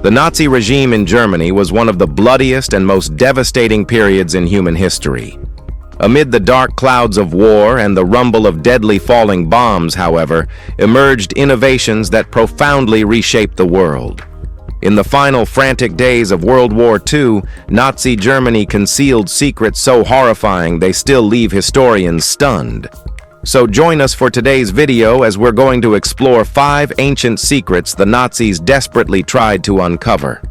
The Nazi regime in Germany was one of the bloodiest and most devastating periods in human history. Amid the dark clouds of war and the rumble of deadly falling bombs, however, emerged innovations that profoundly reshaped the world. In the final frantic days of World War II, Nazi Germany concealed secrets so horrifying they still leave historians stunned. So join us for today's video as we're going to explore 5 ancient secrets the Nazis desperately tried to uncover.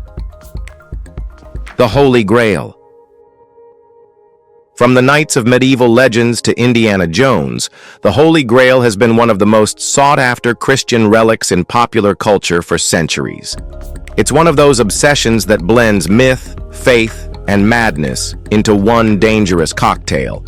The Holy Grail. From the knights of medieval legends to Indiana Jones, the Holy Grail has been one of the most sought-after Christian relics in popular culture for centuries. It's one of those obsessions that blends myth, faith, and madness into one dangerous cocktail.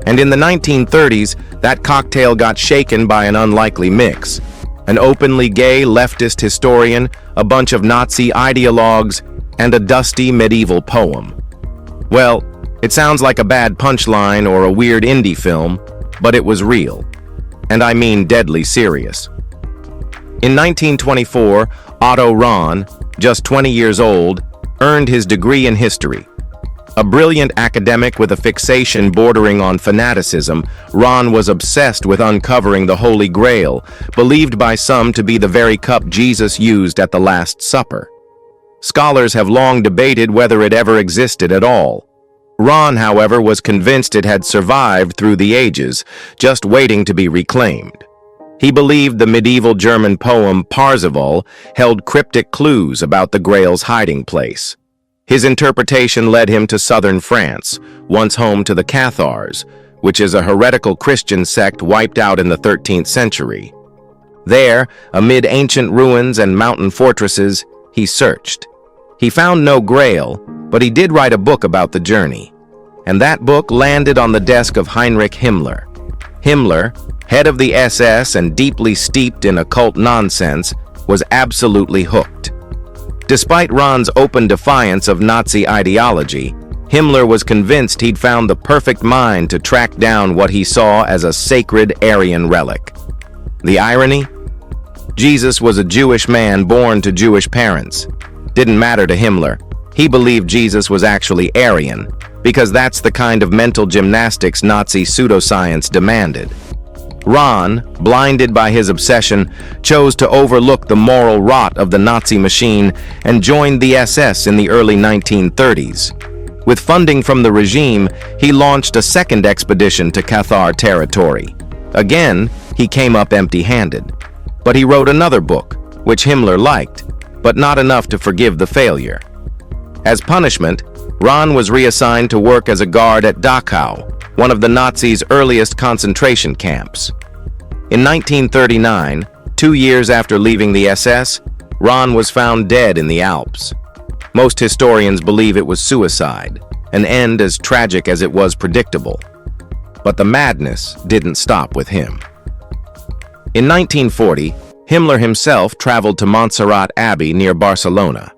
And in the 1930s, that cocktail got shaken by an unlikely mix. An openly gay leftist historian, a bunch of Nazi ideologues, and a dusty medieval poem. Well, it sounds like a bad punchline or a weird indie film, but it was real. And I mean deadly serious. In 1924, Otto Rahn, just 20 years old, earned his degree in history. A brilliant academic with a fixation bordering on fanaticism, Rahn was obsessed with uncovering the Holy Grail, believed by some to be the very cup Jesus used at the Last Supper. Scholars have long debated whether it ever existed at all. Rahn, however, was convinced it had survived through the ages, just waiting to be reclaimed. He believed the medieval German poem Parzival held cryptic clues about the Grail's hiding place. His interpretation led him to southern France, once home to the Cathars, which is a heretical Christian sect wiped out in the 13th century. There, amid ancient ruins and mountain fortresses, he searched. He found no Grail, but he did write a book about the journey. And that book landed on the desk of Heinrich Himmler. Himmler, head of the SS and deeply steeped in occult nonsense, was absolutely hooked. Despite Rahn's open defiance of Nazi ideology, Himmler was convinced he'd found the perfect mind to track down what he saw as a sacred Aryan relic. The irony? Jesus was a Jewish man born to Jewish parents. Didn't matter to Himmler. He believed Jesus was actually Aryan, because that's the kind of mental gymnastics Nazi pseudoscience demanded. Rahn, blinded by his obsession, chose to overlook the moral rot of the Nazi machine and joined the SS in the early 1930s. With funding from the regime, he launched a second expedition to Cathar territory. Again, he came up empty-handed. But he wrote another book, which Himmler liked, but not enough to forgive the failure. As punishment, Rahn was reassigned to work as a guard at Dachau, one of the Nazis' earliest concentration camps. In 1939, 2 years after leaving the SS, Rahn was found dead in the Alps. Most historians believe it was suicide, an end as tragic as it was predictable. But the madness didn't stop with him. In 1940, Himmler himself traveled to Montserrat Abbey near Barcelona.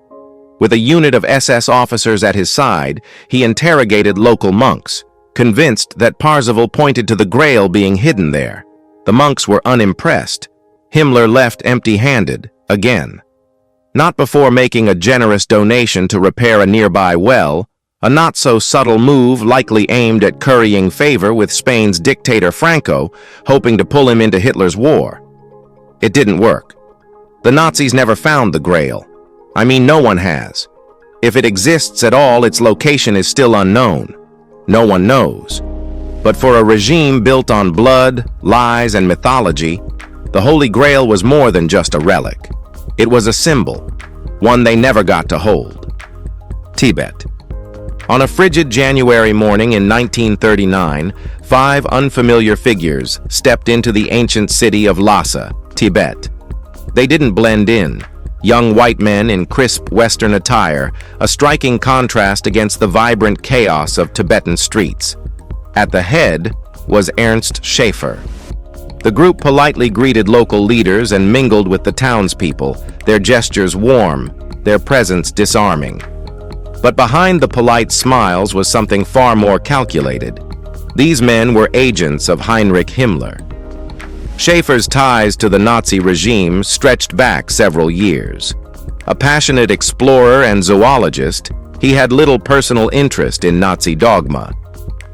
With a unit of SS officers at his side, he interrogated local monks, convinced that Parzival pointed to the Grail being hidden there. The monks were unimpressed. Himmler left empty-handed, again. Not before making a generous donation to repair a nearby well, a not-so-subtle move likely aimed at currying favor with Spain's dictator Franco, hoping to pull him into Hitler's war. It didn't work. The Nazis never found the Grail. I mean, no one has. If it exists at all, its location is still unknown. No one knows. But for a regime built on blood, lies, and mythology, the Holy Grail was more than just a relic. It was a symbol, one they never got to hold. Tibet. On a frigid January morning in 1939, 5 unfamiliar figures stepped into the ancient city of Lhasa, Tibet. They didn't blend in. Young white men in crisp Western attire, a striking contrast against the vibrant chaos of Tibetan streets. At the head was Ernst Schaefer. The group politely greeted local leaders and mingled with the townspeople, their gestures warm, their presence disarming. But behind the polite smiles was something far more calculated. These men were agents of Heinrich Himmler. Schaefer's ties to the Nazi regime stretched back several years. A passionate explorer and zoologist, he had little personal interest in Nazi dogma.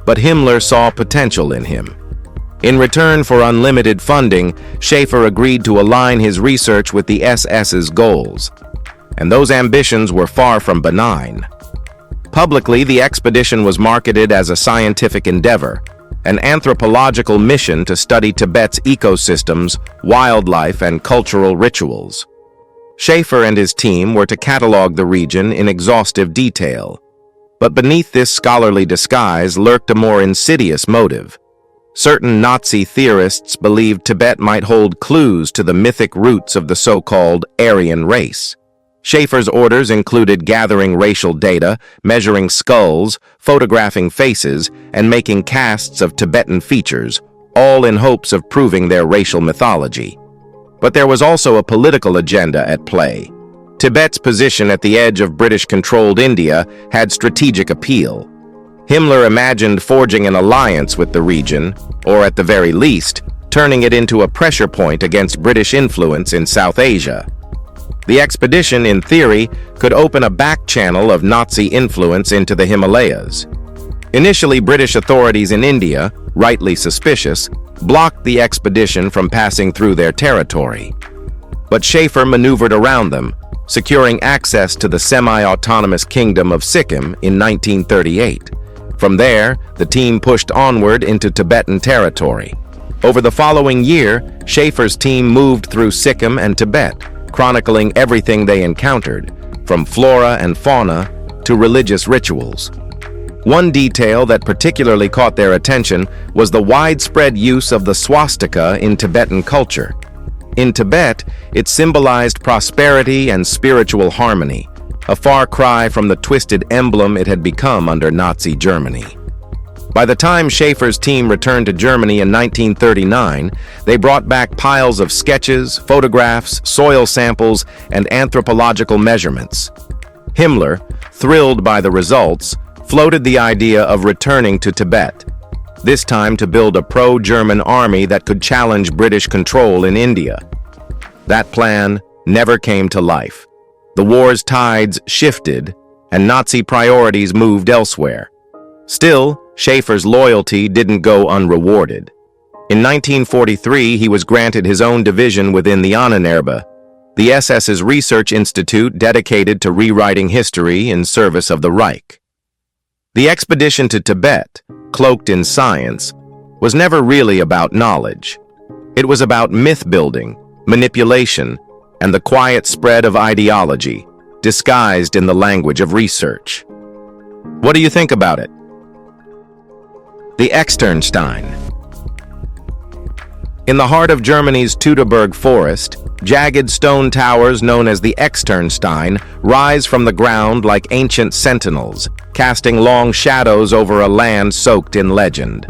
But Himmler saw potential in him. In return for unlimited funding, Schaefer agreed to align his research with the SS's goals. And those ambitions were far from benign. Publicly, the expedition was marketed as a scientific endeavor, an anthropological mission to study Tibet's ecosystems, wildlife, and cultural rituals. Schaefer and his team were to catalog the region in exhaustive detail. But beneath this scholarly disguise lurked a more insidious motive. Certain Nazi theorists believed Tibet might hold clues to the mythic roots of the so-called Aryan race. Schaefer's orders included gathering racial data, measuring skulls, photographing faces, and making casts of Tibetan features, all in hopes of proving their racial mythology. But there was also a political agenda at play. Tibet's position at the edge of British-controlled India had strategic appeal. Himmler imagined forging an alliance with the region, or at the very least, turning it into a pressure point against British influence in South Asia. The expedition, in theory, could open a back channel of Nazi influence into the Himalayas. Initially, British authorities in India, rightly suspicious, blocked the expedition from passing through their territory. But Schaefer maneuvered around them, securing access to the semi-autonomous kingdom of Sikkim in 1938. From there, the team pushed onward into Tibetan territory. Over the following year, Schaefer's team moved through Sikkim and Tibet, chronicling everything they encountered, from flora and fauna to religious rituals. One detail that particularly caught their attention was the widespread use of the swastika in Tibetan culture. In Tibet, it symbolized prosperity and spiritual harmony, a far cry from the twisted emblem it had become under Nazi Germany. By the time Schaefer's team returned to Germany in 1939, they brought back piles of sketches, photographs, soil samples, and anthropological measurements. Himmler, thrilled by the results, floated the idea of returning to Tibet, this time to build a pro-German army that could challenge British control in India. That plan never came to life. The war's tides shifted, and Nazi priorities moved elsewhere. Still, Schaefer's loyalty didn't go unrewarded. In 1943, he was granted his own division within the Ahnenerbe, the SS's research institute dedicated to rewriting history in service of the Reich. The expedition to Tibet, cloaked in science, was never really about knowledge. It was about myth-building, manipulation, and the quiet spread of ideology, disguised in the language of research. What do you think about it? The Externstein. In the heart of Germany's Teutoburg forest, jagged stone towers known as the Externstein rise from the ground like ancient sentinels, casting long shadows over a land soaked in legend.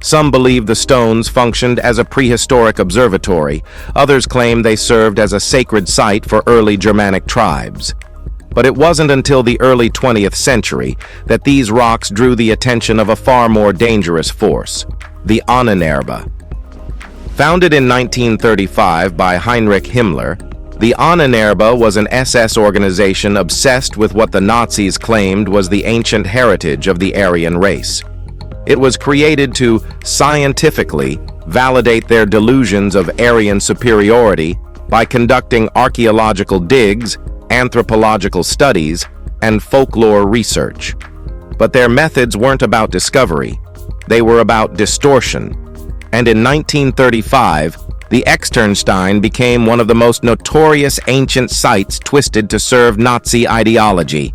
Some believe the stones functioned as a prehistoric observatory, others claim they served as a sacred site for early Germanic tribes. But it wasn't until the early 20th century that these rocks drew the attention of a far more dangerous force, the Ahnenerbe. Founded in 1935 by Heinrich Himmler, the Ahnenerbe was an SS organization obsessed with what the Nazis claimed was the ancient heritage of the Aryan race. It was created to scientifically validate their delusions of Aryan superiority by conducting archaeological digs, anthropological studies, and folklore research. But their methods weren't about discovery, they were about distortion. And in 1935, the Externstein became one of the most notorious ancient sites twisted to serve Nazi ideology.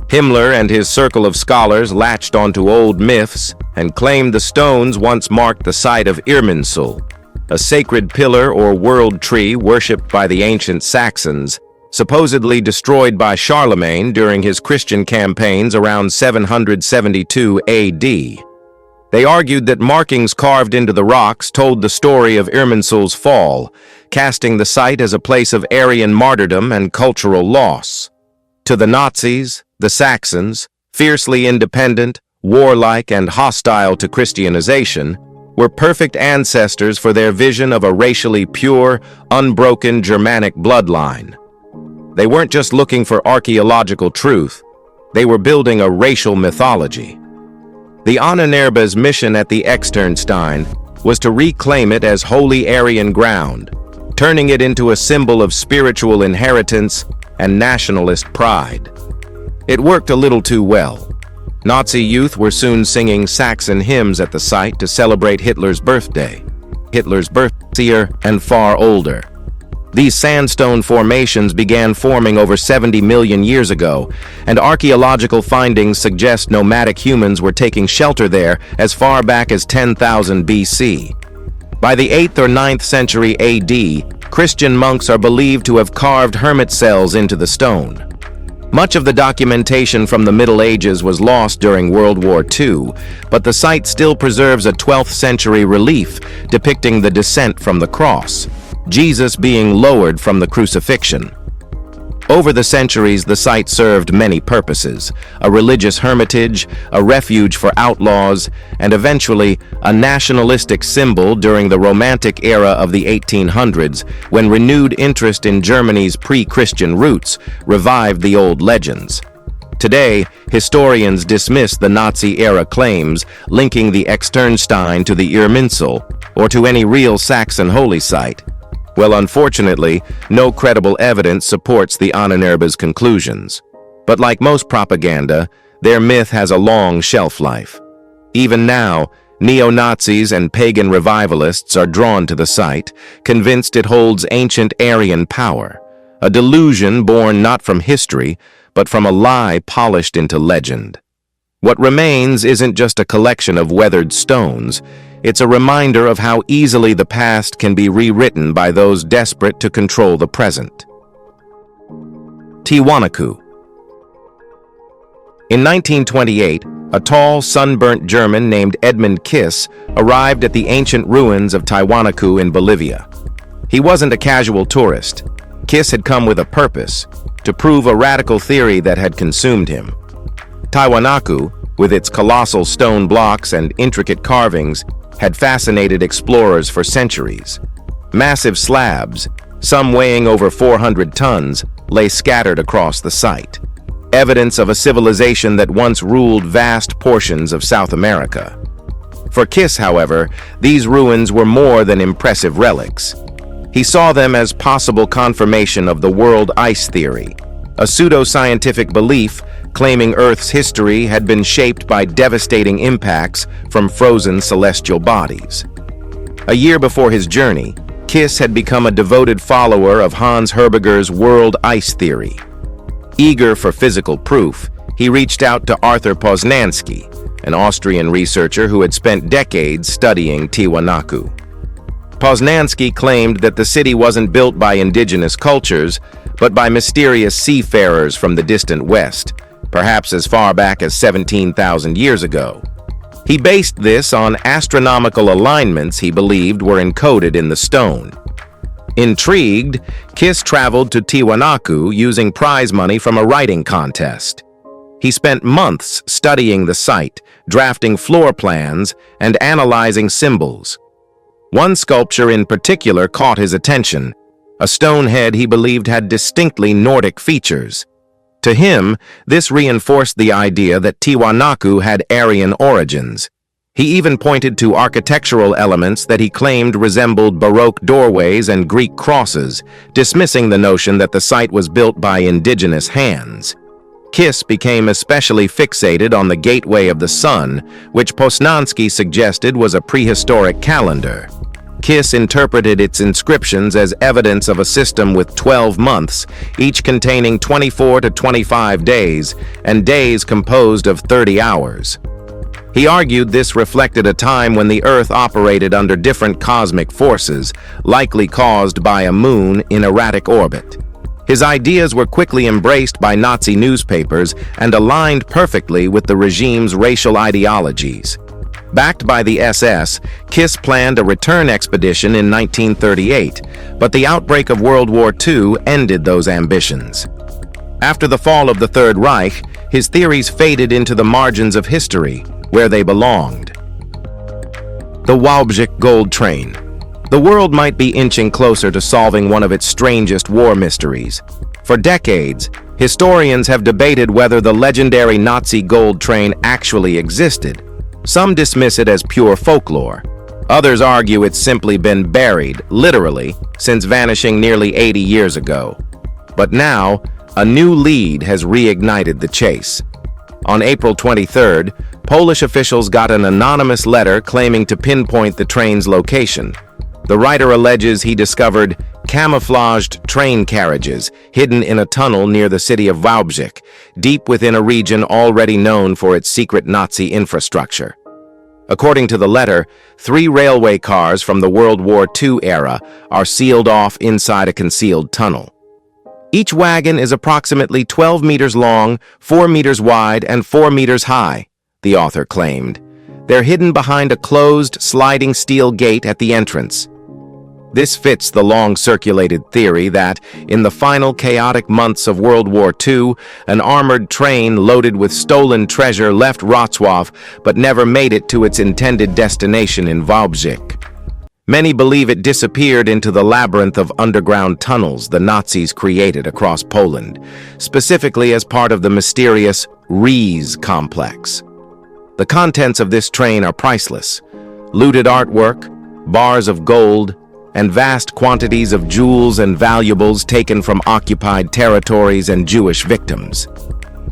Himmler and his circle of scholars latched onto old myths and claimed the stones once marked the site of Irminsul, a sacred pillar or world tree worshipped by the ancient Saxons, supposedly destroyed by Charlemagne during his Christian campaigns around 772 AD. They argued that markings carved into the rocks told the story of Irminsul's fall, casting the site as a place of Aryan martyrdom and cultural loss. To the Nazis, the Saxons, fiercely independent, warlike, and hostile to Christianization, were perfect ancestors for their vision of a racially pure, unbroken Germanic bloodline. They weren't just looking for archaeological truth, they were building a racial mythology. The Ahnenerbe's mission at the Externstein was to reclaim it as holy Aryan ground, turning it into a symbol of spiritual inheritance and nationalist pride. It worked a little too well. Nazi youth were soon singing Saxon hymns at the site to celebrate Hitler's birthday. Hitler's birthday and far older. These sandstone formations began forming over 70 million years ago, and archaeological findings suggest nomadic humans were taking shelter there as far back as 10,000 BC. By the 8th or 9th century AD, Christian monks are believed to have carved hermit cells into the stone. Much of the documentation from the Middle Ages was lost during World War II, but the site still preserves a 12th century relief depicting the descent from the cross, Jesus being lowered from the crucifixion. Over the centuries, the site served many purposes: a religious hermitage, a refuge for outlaws, and eventually a nationalistic symbol during the Romantic era of the 1800s, when renewed interest in Germany's pre-Christian roots revived the old legends. Today, historians dismiss the Nazi-era claims linking the Externstein to the Irminsul or to any real Saxon holy site. Well, unfortunately, no credible evidence supports the Ahnenerbe's conclusions. But like most propaganda, their myth has a long shelf life. Even now, neo-Nazis and pagan revivalists are drawn to the site, convinced it holds ancient Aryan power, a delusion born not from history, but from a lie polished into legend. What remains isn't just a collection of weathered stones. It's a reminder of how easily the past can be rewritten by those desperate to control the present. Tiwanaku. In 1928, a tall, sunburnt German named Edmund Kiss arrived at the ancient ruins of Tiwanaku in Bolivia. He wasn't a casual tourist. Kiss had come with a purpose: to prove a radical theory that had consumed him. Tiwanaku, with its colossal stone blocks and intricate carvings, had fascinated explorers for centuries. Massive slabs, some weighing over 400 tons, lay scattered across the site, evidence of a civilization that once ruled vast portions of South America. For Kiss, however, these ruins were more than impressive relics. He saw them as possible confirmation of the world ice theory, a pseudo-scientific belief claiming Earth's history had been shaped by devastating impacts from frozen celestial bodies. A year before his journey, Kiss had become a devoted follower of Hans Herbiger's world ice theory. Eager for physical proof, he reached out to Arthur Poznański, an Austrian researcher who had spent decades studying Tiwanaku. Poznański claimed that the city wasn't built by indigenous cultures, but by mysterious seafarers from the distant west, perhaps as far back as 17,000 years ago. He based this on astronomical alignments he believed were encoded in the stone. Intrigued, Kiss traveled to Tiwanaku using prize money from a writing contest. He spent months studying the site, drafting floor plans, and analyzing symbols. One sculpture in particular caught his attention, a stone head he believed had distinctly Nordic features. To him, this reinforced the idea that Tiwanaku had Aryan origins. He even pointed to architectural elements that he claimed resembled Baroque doorways and Greek crosses, dismissing the notion that the site was built by indigenous hands. Kiss became especially fixated on the Gateway of the Sun, which Poznański suggested was a prehistoric calendar. Kiss interpreted its inscriptions as evidence of a system with 12 months, each containing 24 to 25 days, and days composed of 30 hours. He argued this reflected a time when the Earth operated under different cosmic forces, likely caused by a moon in erratic orbit. His ideas were quickly embraced by Nazi newspapers and aligned perfectly with the regime's racial ideologies. Backed by the SS, Kiss planned a return expedition in 1938, but the outbreak of World War II ended those ambitions. After the fall of the Third Reich, his theories faded into the margins of history, where they belonged. The Wałbrzych Gold Train. The world might be inching closer to solving one of its strangest war mysteries: For decades, historians have debated whether the legendary Nazi gold train actually existed. Some dismiss it as pure folklore. Others argue it's simply been buried, literally, since vanishing nearly 80 years ago. But now, a new lead has reignited the chase. On April 23rd, Polish officials got an anonymous letter claiming to pinpoint the train's location. The writer alleges he discovered camouflaged train carriages hidden in a tunnel near the city of Wałbrzych, deep within a region already known for its secret Nazi infrastructure. According to the letter, 3 railway cars from the World War II era are sealed off inside a concealed tunnel. Each wagon is approximately 12 meters long, 4 meters wide, and 4 meters high, the author claimed. They're hidden behind a closed, sliding steel gate at the entrance. This fits the long-circulated theory that, in the final chaotic months of World War II, an armored train loaded with stolen treasure left Wrocław but never made it to its intended destination in Wałbrzych. Many believe it disappeared into the labyrinth of underground tunnels the Nazis created across Poland, specifically as part of the mysterious Riez complex. The contents of this train are priceless: looted artwork, bars of gold, and vast quantities of jewels and valuables taken from occupied territories and Jewish victims.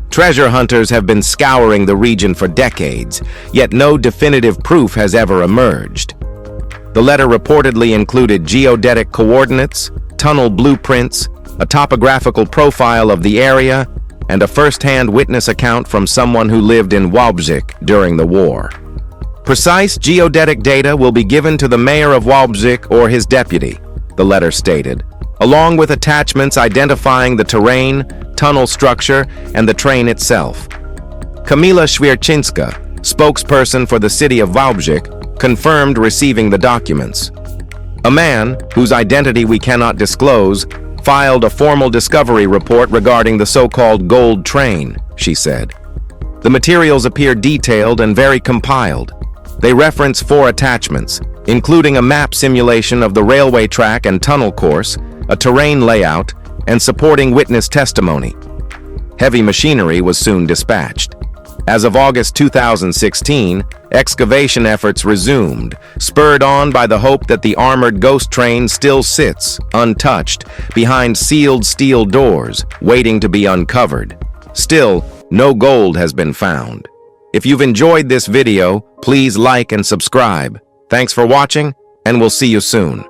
Treasure hunters have been scouring the region for decades, yet no definitive proof has ever emerged. The letter reportedly included geodetic coordinates, tunnel blueprints, a topographical profile of the area, and a first-hand witness account from someone who lived in Wałbrzych during the war. Precise geodetic data will be given to the mayor of Wałbrzych or his deputy, the letter stated, along with attachments identifying the terrain, tunnel structure, and the train itself. Kamila Świerczyńska, spokesperson for the city of Wałbrzych, confirmed receiving the documents. A man, whose identity we cannot disclose, filed a formal discovery report regarding the so-called gold train, she said. The materials appear detailed and very compiled. They reference 4 attachments, including a map simulation of the railway track and tunnel course, a terrain layout, and supporting witness testimony. Heavy machinery was soon dispatched. As of August 2016, excavation efforts resumed, spurred on by the hope that the armored ghost train still sits, untouched, behind sealed steel doors, waiting to be uncovered. Still, no gold has been found. If you've enjoyed this video, please like and subscribe. Thanks for watching, and we'll see you soon.